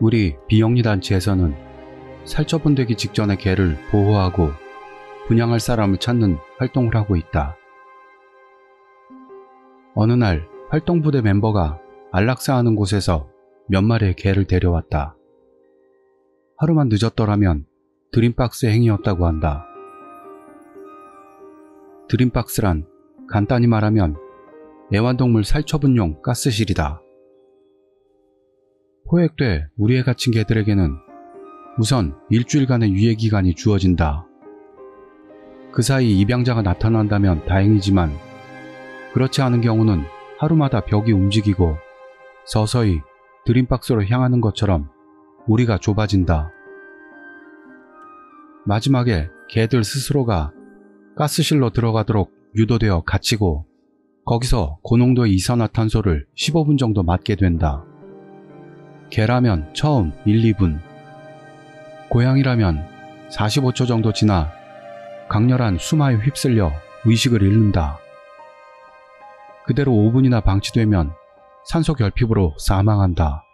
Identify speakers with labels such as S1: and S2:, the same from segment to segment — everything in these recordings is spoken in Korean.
S1: 우리 비영리단체에서는 살처분되기 직전에 개를 보호하고 분양할 사람을 찾는 활동을 하고 있다. 어느 날 활동부대 멤버가 안락사하는 곳에서 몇 마리의 개를 데려왔다. 하루만 늦었더라면 드림박스의 행위였다고 한다. 드림박스란 간단히 말하면 애완동물 살처분용 가스실이다. 포획돼 우리에 갇힌 개들에게는 우선 일주일간의 유예기간이 주어진다. 그 사이 입양자가 나타난다면 다행이지만 그렇지 않은 경우는 하루마다 벽이 움직이고 서서히 드림박스로 향하는 것처럼 우리가 좁아진다. 마지막에 개들 스스로가 가스실로 들어가도록 유도되어 갇히고 거기서 고농도의 이산화탄소를 15분 정도 맞게 된다. 개라면 처음 1, 2분, 고양이라면 45초 정도 지나 강렬한 수마에 휩쓸려 의식을 잃는다. 그대로 5분이나 방치되면 산소 결핍으로 사망한다.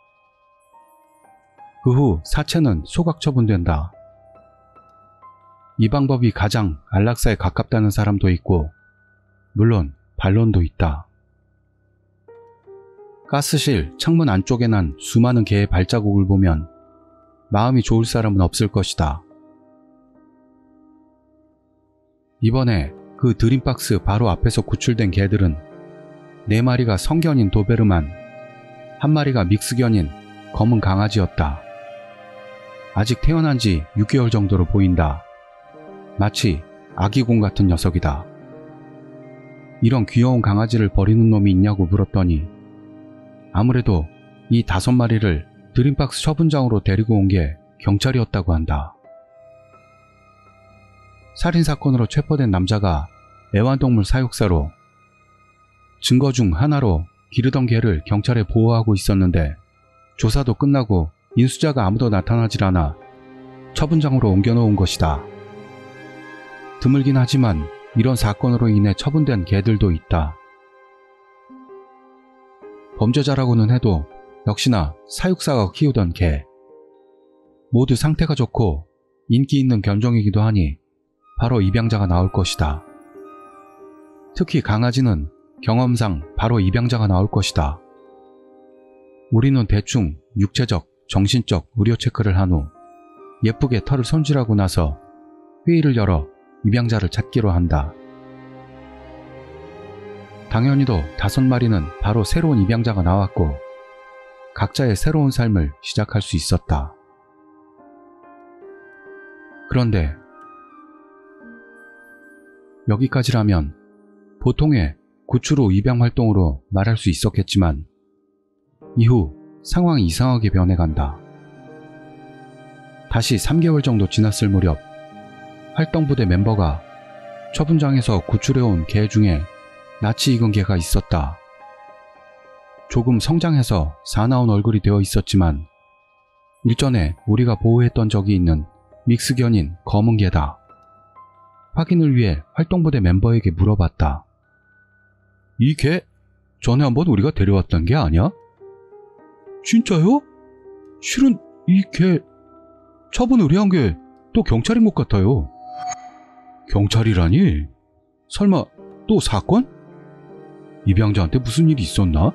S1: 그 후 사체는 소각 처분된다. 이 방법이 가장 안락사에 가깝다는 사람도 있고 물론 반론도 있다. 가스실 창문 안쪽에 난 수많은 개의 발자국을 보면 마음이 좋을 사람은 없을 것이다. 이번에 그 드림박스 바로 앞에서 구출된 개들은 4마리가 성견인 도베르만, 1마리가 믹스견인 검은 강아지였다. 아직 태어난 지 6개월 정도로 보인다. 마치 아기곰 같은 녀석이다. 이런 귀여운 강아지를 버리는 놈이 있냐고 물었더니 아무래도 이 5마리를 드림박스 처분장으로 데리고 온 게 경찰이었다고 한다. 살인사건으로 체포된 남자가 애완동물 사육사로 증거 중 하나로 기르던 개를 경찰에 보호하고 있었는데 조사도 끝나고 인수자가 아무도 나타나질 않아 처분장으로 옮겨놓은 것이다. 드물긴 하지만 이런 사건으로 인해 처분된 개들도 있다. 범죄자라고는 해도 역시나 사육사가 키우던 개. 모두 상태가 좋고 인기 있는 견종이기도 하니 바로 입양자가 나올 것이다. 특히 강아지는 경험상 바로 입양자가 나올 것이다. 우리는 대충 육체적, 정신적 의료 체크를 한 후 예쁘게 털을 손질하고 나서 회의를 열어 입양자를 찾기로 한다. 당연히도 5마리는 바로 새로운 입양자가 나왔고 각자의 새로운 삶을 시작할 수 있었다. 그런데 여기까지라면 보통의 구출 후 입양 활동으로 말할 수 있었겠지만 이후 상황이 이상하게 변해간다. 다시 3개월 정도 지났을 무렵 활동부대 멤버가 처분장에서 구출해온 개 중에 낯이 익은 개가 있었다. 조금 성장해서 사나운 얼굴이 되어 있었지만 일전에 우리가 보호했던 적이 있는 믹스견인 검은 개다. 확인을 위해 활동부대 멤버에게 물어봤다. 이 개 전에 한번 우리가 데려왔던 게 아니야? 진짜요? 실은 이 개 처분 의뢰한 게 또 경찰인 것 같아요. 경찰이라니? 설마 또 사건? 입양자한테 무슨 일이 있었나?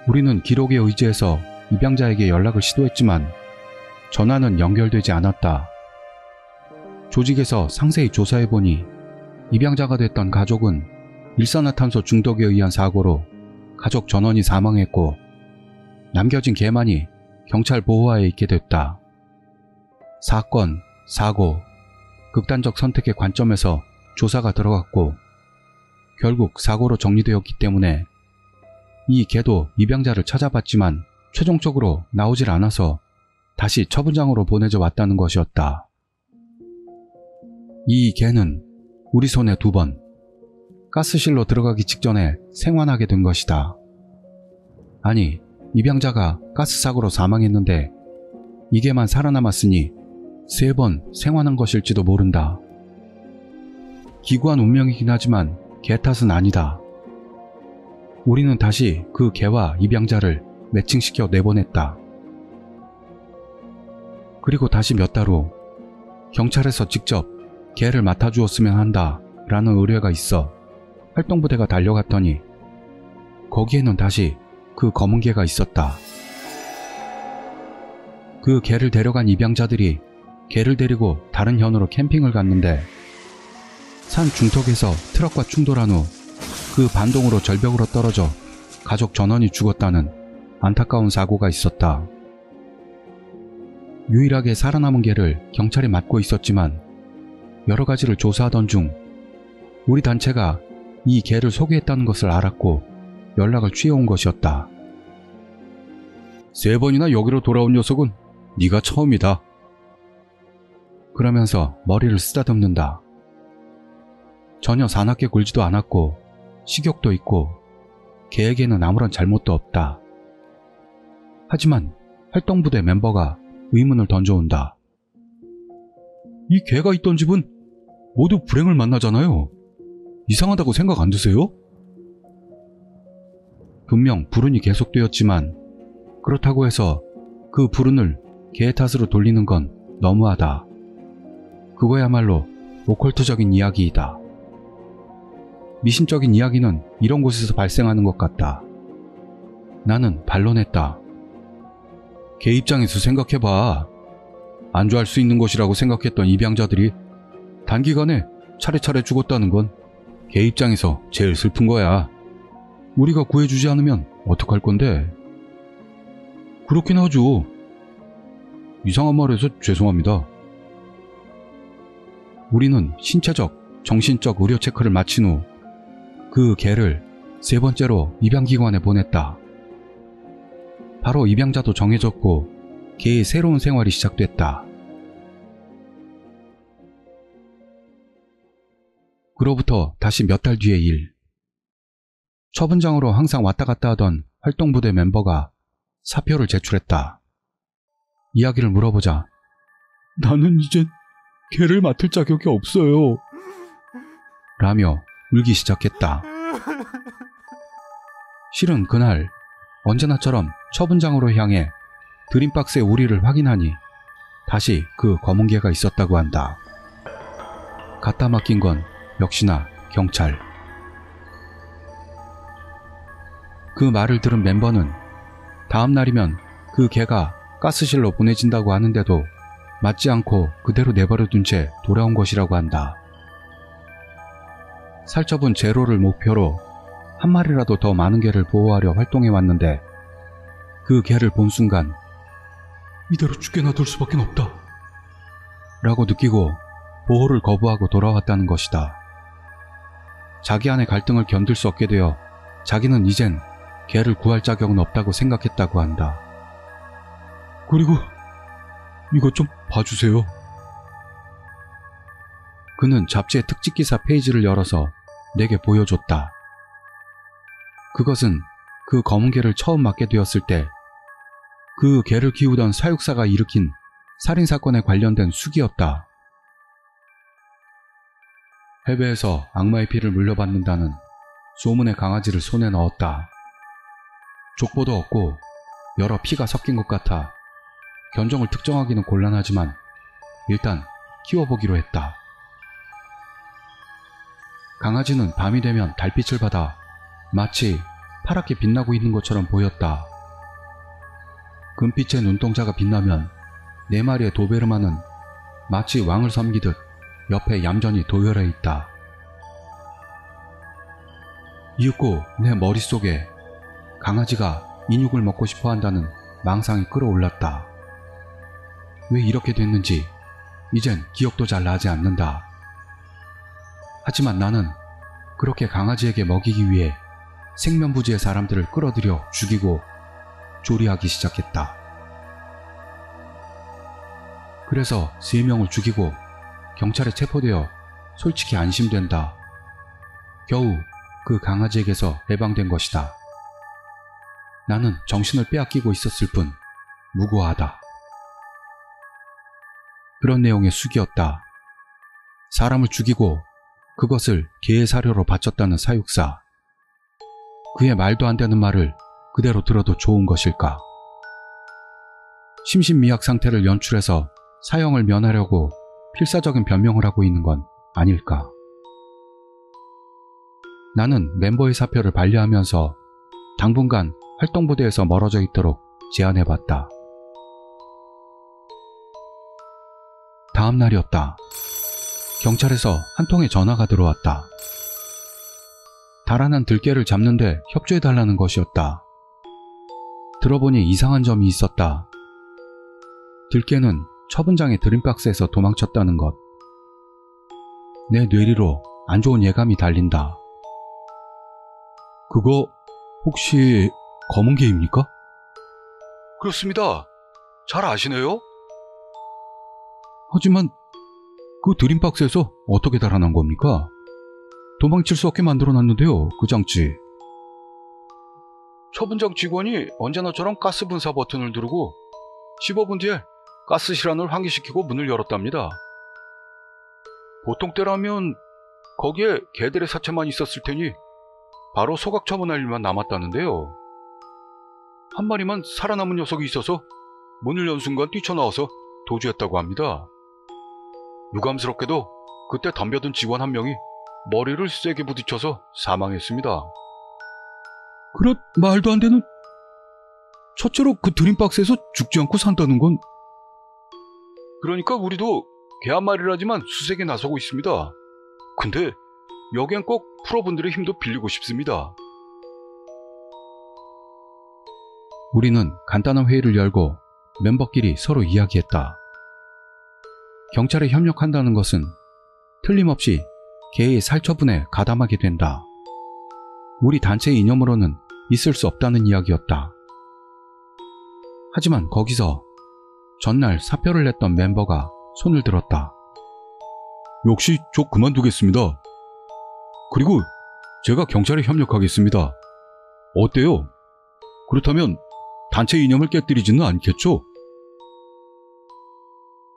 S1: 우리는 기록에 의지해서 입양자에게 연락을 시도했지만 전화는 연결되지 않았다. 조직에서 상세히 조사해보니 입양자가 됐던 가족은 일산화탄소 중독에 의한 사고로 가족 전원이 사망했고 남겨진 개만이 경찰 보호하에 있게 됐다. 사건, 사고, 극단적 선택의 관점에서 조사가 들어갔고 결국 사고로 정리되었기 때문에 이 개도 입양자를 찾아봤지만 최종적으로 나오질 않아서 다시 처분장으로 보내져 왔다는 것이었다. 이 개는 우리 손에 2번 가스실로 들어가기 직전에 생환하게 된 것이다. 아니, 입양자가 가스사고로 사망했는데 이 개만 살아남았으니 3번 생환한 것일지도 모른다. 기구한 운명이긴 하지만 개 탓은 아니다. 우리는 다시 그 개와 입양자를 매칭시켜 내보냈다. 그리고 다시 몇 달 후 경찰에서 직접 개를 맡아주었으면 한다 라는 의뢰가 있어 활동부대가 달려갔더니 거기에는 다시 그 검은 개가 있었다. 그 개를 데려간 입양자들이 개를 데리고 다른 현으로 캠핑을 갔는데 산 중턱에서 트럭과 충돌한 후 그 반동으로 절벽으로 떨어져 가족 전원이 죽었다는 안타까운 사고가 있었다. 유일하게 살아남은 개를 경찰이 맡고 있었지만 여러 가지를 조사하던 중 우리 단체가 이 개를 소개했다는 것을 알았고 연락을 취해온 것이었다. 3번이나 여기로 돌아온 녀석은 네가 처음이다. 그러면서 머리를 쓰다듬는다. 전혀 사납게 굴지도 않았고 식욕도 있고 개에게는 아무런 잘못도 없다. 하지만 활동부대 멤버가 의문을 던져온다. 이 개가 있던 집은 모두 불행을 만나잖아요. 이상하다고 생각 안 드세요? 분명 불운이 계속되었지만 그렇다고 해서 그 불운을 개의 탓으로 돌리는 건 너무하다. 그거야말로 오컬트적인 이야기이다. 미신적인 이야기는 이런 곳에서 발생하는 것 같다. 나는 반론했다. 개 입장에서 생각해봐. 안주할 수 있는 것이라고 생각했던 입양자들이 단기간에 차례차례 죽었다는 건 개 입장에서 제일 슬픈 거야. 우리가 구해주지 않으면 어떡할 건데? 그렇긴 하죠. 이상한 말해서 죄송합니다. 우리는 신체적, 정신적 의료 체크를 마친 후 그 개를 3번째로 입양기관에 보냈다. 바로 입양자도 정해졌고 개의 새로운 생활이 시작됐다. 그로부터 다시 몇 달 뒤의 일. 처분장으로 항상 왔다 갔다 하던 활동부대 멤버가 사표를 제출했다. 이야기를 물어보자 나는 이젠 개를 맡을 자격이 없어요 라며 울기 시작했다. 실은 그날 언제나처럼 처분장으로 향해 드림박스의 우리를 확인하니 다시 그 검은 개가 있었다고 한다. 갖다 맡긴 건 역시나 경찰. 그 말을 들은 멤버는 다음 날이면 그 개가 가스실로 보내진다고 하는데도 맞지 않고 그대로 내버려둔 채 돌아온 것이라고 한다. 살처분 제로를 목표로 한 마리라도 더 많은 개를 보호하려 활동해 왔는데 그 개를 본 순간 이대로 죽게 놔둘 수밖에 없다 라고 느끼고 보호를 거부하고 돌아왔다는 것이다. 자기 안의 갈등을 견딜 수 없게 되어 자기는 이젠 개를 구할 자격은 없다고 생각했다고 한다. 그리고 이것 좀 봐주세요. 그는 잡지의 특집기사 페이지를 열어서 내게 보여줬다. 그것은 그 검은 개를 처음 맞게 되었을 때 그 개를 키우던 사육사가 일으킨 살인사건에 관련된 수기였다. 해외에서 악마의 피를 물려받는다는 소문의 강아지를 손에 넣었다. 족보도 없고 여러 피가 섞인 것 같아 견종을 특정하기는 곤란하지만 일단 키워보기로 했다. 강아지는 밤이 되면 달빛을 받아 마치 파랗게 빛나고 있는 것처럼 보였다. 금빛의 눈동자가 빛나면 4마리의 도베르만은 마치 왕을 섬기듯 옆에 얌전히 도열해 있다. 이윽고 내 머릿속에 강아지가 인육을 먹고 싶어 한다는 망상이 끌어올랐다. 왜 이렇게 됐는지 이젠 기억도 잘 나지 않는다. 하지만 나는 그렇게 강아지에게 먹이기 위해 생면부지의 사람들을 끌어들여 죽이고 조리하기 시작했다. 그래서 3명을 죽이고 경찰에 체포되어 솔직히 안심된다. 겨우 그 강아지에게서 해방된 것이다. 나는 정신을 빼앗기고 있었을 뿐 무고하다. 그런 내용의 수기였다. 사람을 죽이고 그것을 개의 사료로 바쳤다는 사육사. 그의 말도 안 되는 말을 그대로 들어도 좋은 것일까? 심신미약 상태를 연출해서 사형을 면하려고 필사적인 변명을 하고 있는 건 아닐까? 나는 멤버의 사표를 반려하면서 당분간 활동부대에서 멀어져 있도록 제안해봤다. 다음 날이었다. 경찰에서 한 통의 전화가 들어왔다. 달아난 들깨를 잡는데 협조해달라는 것이었다. 들어보니 이상한 점이 있었다. 들깨는 처분장의 드림박스에서 도망쳤다는 것. 내 뇌리로 안 좋은 예감이 달린다. 그거 혹시 검은 개입니까? 그렇습니다. 잘 아시네요? 하지만 그 드림박스에서 어떻게 달아난 겁니까? 도망칠 수 없게 만들어놨는데요, 그 장치. 처분장 직원이 언제나처럼 가스 분사 버튼을 누르고 15분 뒤에 가스 실안을 환기시키고 문을 열었답니다. 보통 때라면 거기에 개들의 사체만 있었을 테니 바로 소각 처분할 일만 남았다는데요. 한 마리만 살아남은 녀석이 있어서 문을 연 순간 뛰쳐나와서 도주했다고 합니다. 유감스럽게도 그때 덤벼든 직원 한 명이 머리를 세게 부딪혀서 사망했습니다. 그렇 말도 안 되는... 첫째로 그 드림박스에서 죽지 않고 산다는 건... 그러니까 우리도 개 한 마리라지만 수색에 나서고 있습니다. 근데 여기엔 꼭 프로분들의 힘도 빌리고 싶습니다. 우리는 간단한 회의를 열고 멤버끼리 서로 이야기했다. 경찰에 협력한다는 것은 틀림없이 개의 살처분에 가담하게 된다. 우리 단체의 이념으로는 있을 수 없다는 이야기였다. 하지만 거기서 전날 사표를 냈던 멤버가 손을 들었다. 역시 저 그만두겠습니다. 그리고 제가 경찰에 협력하겠습니다. 어때요? 그렇다면 단체 이념을 깨뜨리지는 않겠죠?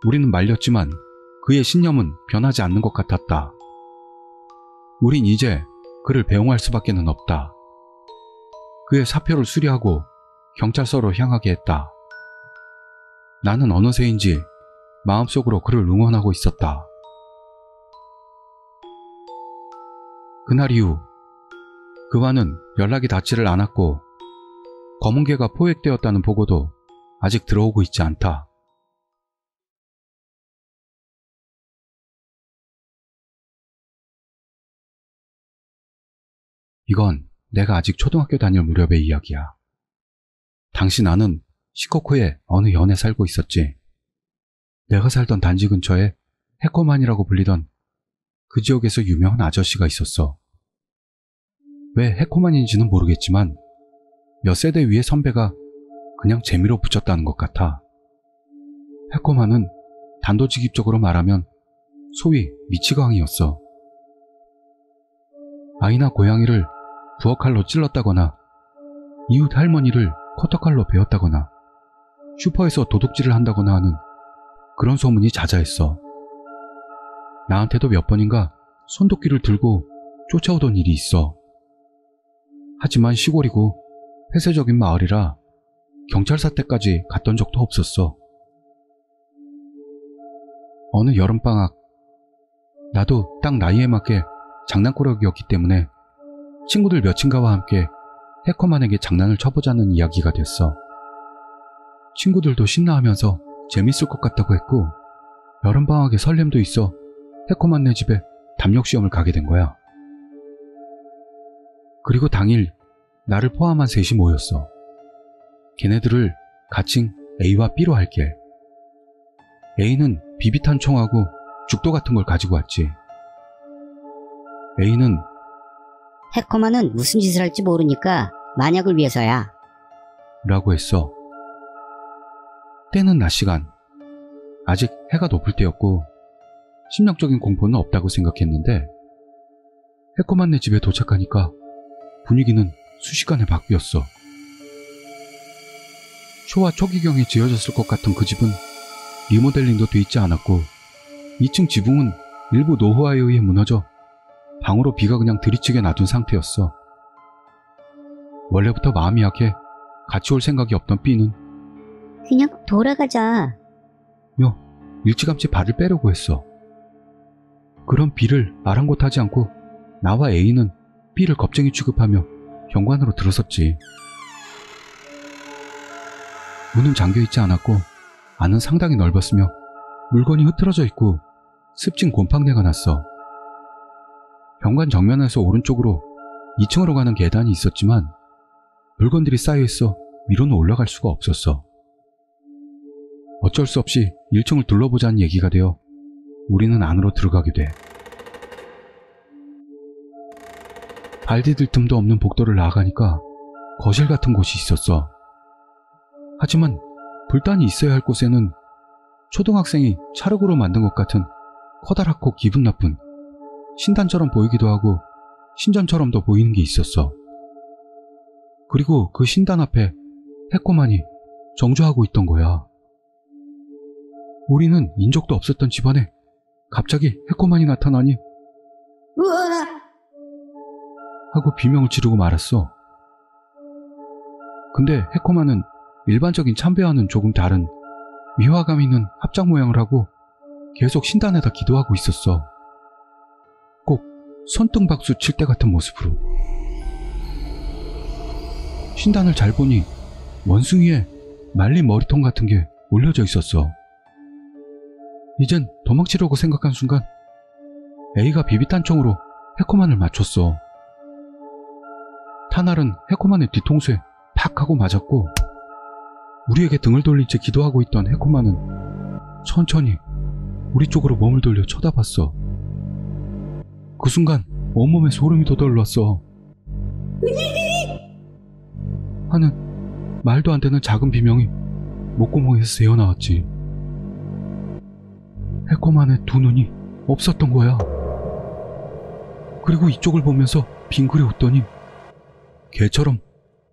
S1: 우리는 말렸지만 그의 신념은 변하지 않는 것 같았다. 우린 이제 그를 배웅할 수밖에는 없다. 그의 사표를 수리하고 경찰서로 향하게 했다. 나는 어느새인지 마음속으로 그를 응원하고 있었다. 그날 이후 그와는 연락이 닿지를 않았고 검은개가 포획되었다는 보고도 아직 들어오고 있지 않다. 이건 내가 아직 초등학교 다닐 무렵의 이야기야. 당시 나는 시코쿠의 어느 연에 살고 있었지. 내가 살던 단지 근처에 해커만이라고 불리던 그 지역에서 유명한 아저씨가 있었어. 왜 해커만인지는 모르겠지만 몇 세대 위의 선배가 그냥 재미로 붙였다는 것 같아. 해커만은 단도직입적으로 말하면 소위 미치광이였어. 아이나 고양이를 부엌칼로 찔렀다거나 이웃 할머니를 커터칼로 베었다거나 슈퍼에서 도둑질을 한다거나 하는 그런 소문이 자자했어. 나한테도 몇 번인가 손도끼를 들고 쫓아오던 일이 있어. 하지만 시골이고 폐쇄적인 마을이라 경찰서 때까지 갔던 적도 없었어. 어느 여름방학, 나도 딱 나이에 맞게 장난꾸러기였기 때문에 친구들 몇인가와 함께 해커만에게 장난을 쳐보자는 이야기가 됐어. 친구들도 신나하면서 재밌을 것 같다고 했고 여름방학에 설렘도 있어 해커만네 집에 담력시험을 가게 된 거야. 그리고 당일 나를 포함한 셋이 모였어. 걔네들을 가칭 A와 B로 할게. A는 비비탄 총하고 죽도 같은 걸 가지고 왔지. A는
S2: 해커만은 무슨 짓을 할지 모르니까 만약을 위해서야
S1: 라고 했어. 때는 낮 시간. 아직 해가 높을 때였고 심력적인 공포는 없다고 생각했는데 해커만네 집에 도착하니까 분위기는 순식간에 바뀌었어. 초와 초기경에 지어졌을 것 같은 그 집은 리모델링도 돼 있지 않았고 2층 지붕은 일부 노후화에 의해 무너져 방으로 비가 그냥 들이치게 놔둔 상태였어. 원래부터 마음이 약해 같이 올 생각이 없던 B는
S2: 그냥 돌아가자.
S1: 일찌감치 발을 빼려고 했어. 그런 B를 아랑곳하지 않고 나와 A는 B를 겁쟁이 취급하며 현관으로 들어섰지. 문은 잠겨있지 않았고 안은 상당히 넓었으며 물건이 흐트러져 있고 습진 곰팡내가 났어. 현관 정면에서 오른쪽으로 2층으로 가는 계단이 있었지만 물건들이 쌓여있어 위로는 올라갈 수가 없었어. 어쩔 수 없이 1층을 둘러보자는 얘기가 되어 우리는 안으로 들어가게 돼. 발 디딜 틈도 없는 복도를 나아가니까 거실 같은 곳이 있었어. 하지만 불단이 있어야 할 곳에는 초등학생이 찰흙으로 만든 것 같은 커다랗고 기분 나쁜 신단처럼 보이기도 하고 신전처럼도 보이는 게 있었어. 그리고 그 신단 앞에 해코만이 정주하고 있던 거야. 우리는 인적도 없었던 집안에 갑자기 해코만이 나타나니
S2: 우와!
S1: 하고 비명을 지르고 말았어. 근데 해코만은 일반적인 참배와는 조금 다른 위화감 있는 합작 모양을 하고 계속 신단에다 기도하고 있었어. 꼭 손등박수 칠 때 같은 모습으로. 신단을 잘 보니 원숭이에 말린 머리통 같은 게 올려져 있었어. 이젠 도망치려고 생각한 순간 A가 비비탄총으로 해코만을 맞췄어. 탄알은 해코만의 뒤통수에 팍 하고 맞았고 우리에게 등을 돌린 채 기도하고 있던 해코만은 천천히 우리 쪽으로 몸을 돌려 쳐다봤어. 그 순간 온몸에 소름이 돋아올랐어. 하는 말도 안 되는 작은 비명이 목구멍에서 새어나왔지. 해코만의 두 눈이 없었던 거야. 그리고 이쪽을 보면서 빙그레 웃더니 개처럼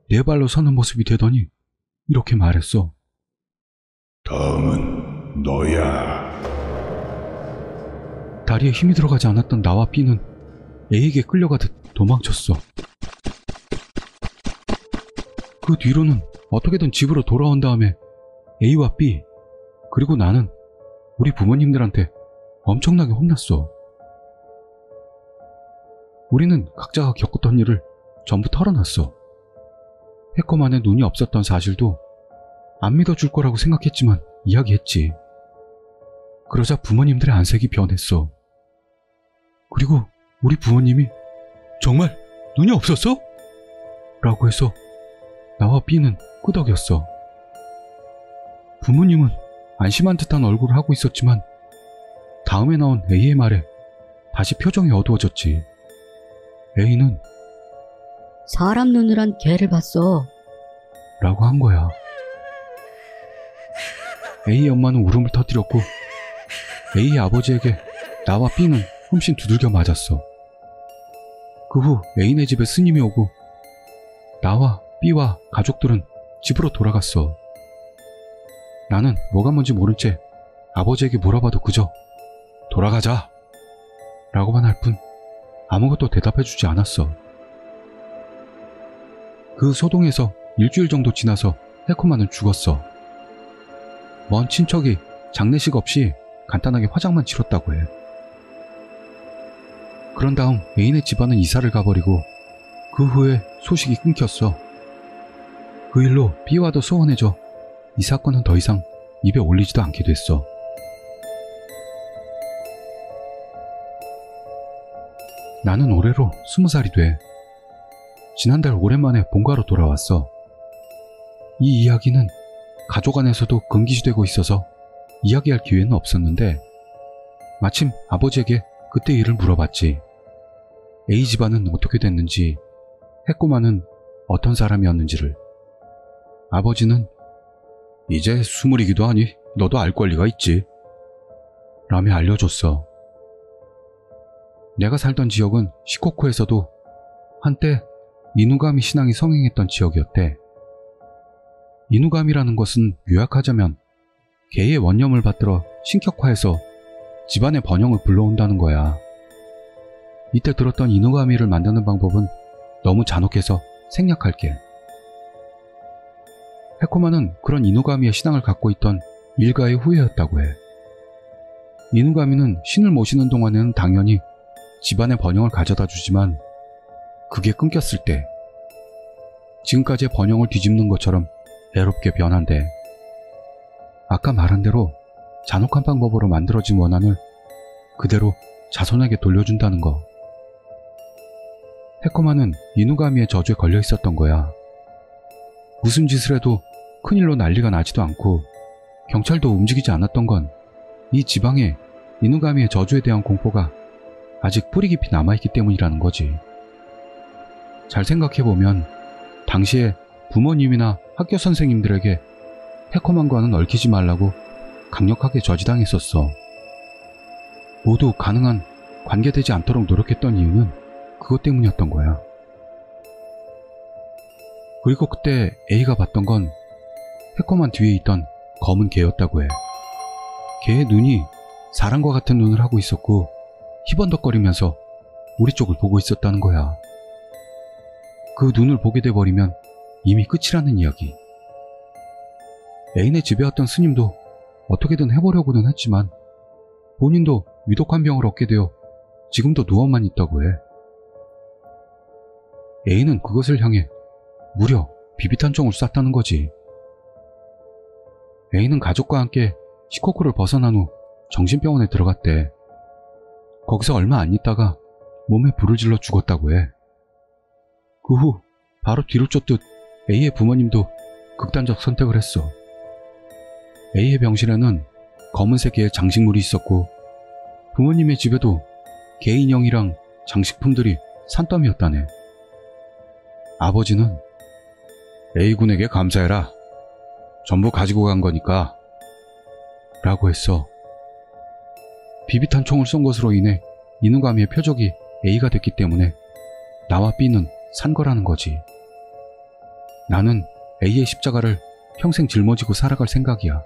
S1: 네 발로 서는 모습이 되더니 이렇게 말했어.
S3: 다음은 너야.
S1: 다리에 힘이 들어가지 않았던 나와 B는 A에게 끌려가듯 도망쳤어. 그 뒤로는 어떻게든 집으로 돌아온 다음에 A와 B 그리고 나는 우리 부모님들한테 엄청나게 혼났어. 우리는 각자가 겪었던 일을 전부 털어놨어. 해코만의 눈이 없었던 사실도 안 믿어줄 거라고 생각했지만 이야기했지. 그러자 부모님들의 안색이 변했어. 그리고 우리 부모님이 정말 눈이 없었어? 라고 해서 나와 B는 끄덕였어. 부모님은 안심한 듯한 얼굴을 하고 있었지만 다음에 나온 A의 말에 다시 표정이 어두워졌지. A는
S2: 사람 눈을 한 개를 봤어.
S1: 라고 한 거야. A의 엄마는 울음을 터뜨렸고 A의 아버지에게 나와 B는 흠씬 두들겨 맞았어. 그 후 A네 집에 스님이 오고 나와 B와 가족들은 집으로 돌아갔어. 나는 뭐가 뭔지 모른 채 아버지에게 물어봐도 그저 돌아가자 라고만 할 뿐 아무것도 대답해주지 않았어. 그 소동에서 일주일 정도 지나서 해코만은 죽었어. 먼 친척이 장례식 없이 간단하게 화장만 치렀다고 해. 그런 다음 A네 집안은 이사를 가버리고 그 후에 소식이 끊겼어. 그 일로 B와도 소원해져 이 사건은 더 이상 입에 올리지도 않게 됐어. 나는 올해로 20살이 돼. 지난달 오랜만에 본가로 돌아왔어. 이 이야기는 가족 안에서도 금기시되고 있어서 이야기할 기회는 없었는데 마침 아버지에게 그때 일을 물어봤지. A 집안은 어떻게 됐는지, 해꼬마는 어떤 사람이었는지를. 아버지는 이제 스물이기도 하니 너도 알 권리가 있지 라며 알려줬어. 내가 살던 지역은 시코쿠에서도 한때 이누가미 신앙이 성행했던 지역이었대. 이누가미라는 것은 요약하자면 개의 원념을 받들어 신격화해서 집안의 번영을 불러온다는 거야. 이때 들었던 이누가미를 만드는 방법은 너무 잔혹해서 생략할게. 헤코마는 그런 이누가미의 신앙을 갖고 있던 일가의 후예였다고 해. 이누가미는 신을 모시는 동안에는 당연히 집안의 번영을 가져다 주지만 그게 끊겼을 때 지금까지의 번영을 뒤집는 것처럼 애롭게 변한대. 아까 말한 대로 잔혹한 방법으로 만들어진 원한을 그대로 자손에게 돌려준다는 거. 헤코마는 이누가미의 저주에 걸려 있었던 거야. 무슨 짓을 해도 큰일로 난리가 나지도 않고 경찰도 움직이지 않았던 건 이 지방에 이누가미의 저주에 대한 공포가 아직 뿌리 깊이 남아있기 때문이라는 거지. 잘 생각해보면 당시에 부모님이나 학교 선생님들에게 헤코만과는 얽히지 말라고 강력하게 저지당했었어. 모두 가능한 관계되지 않도록 노력했던 이유는 그것 때문이었던 거야. 그리고 그때 A가 봤던 건 헤코만 뒤에 있던 검은 개였다고 해. 개의 눈이 사람과 같은 눈을 하고 있었고 희번덕거리면서 우리 쪽을 보고 있었다는 거야. 그 눈을 보게 돼버리면 이미 끝이라는 이야기. 애인의 집에 왔던 스님도 어떻게든 해보려고는 했지만 본인도 위독한 병을 얻게 되어 지금도 누워만 있다고 해. 애인은 그것을 향해 무려 비비탄총을 쐈다는 거지. 애인은 가족과 함께 시코쿠를 벗어난 후 정신병원에 들어갔대. 거기서 얼마 안 있다가 몸에 불을 질러 죽었다고 해. 그 후 바로 뒤를 쫓듯 A의 부모님도 극단적 선택을 했어. A의 병실에는 검은색 개의 장식물이 있었고 부모님의 집에도 개 인형이랑 장식품들이 산더미였다네. 아버지는 A군에게 감사해라. 전부 가지고 간 거니까 라고 했어. 비비탄 총을 쏜 것으로 인해 이누가미의 표적이 A가 됐기 때문에 나와 B는 산 거라는 거지. 나는 A의 십자가를 평생 짊어지고 살아갈 생각이야.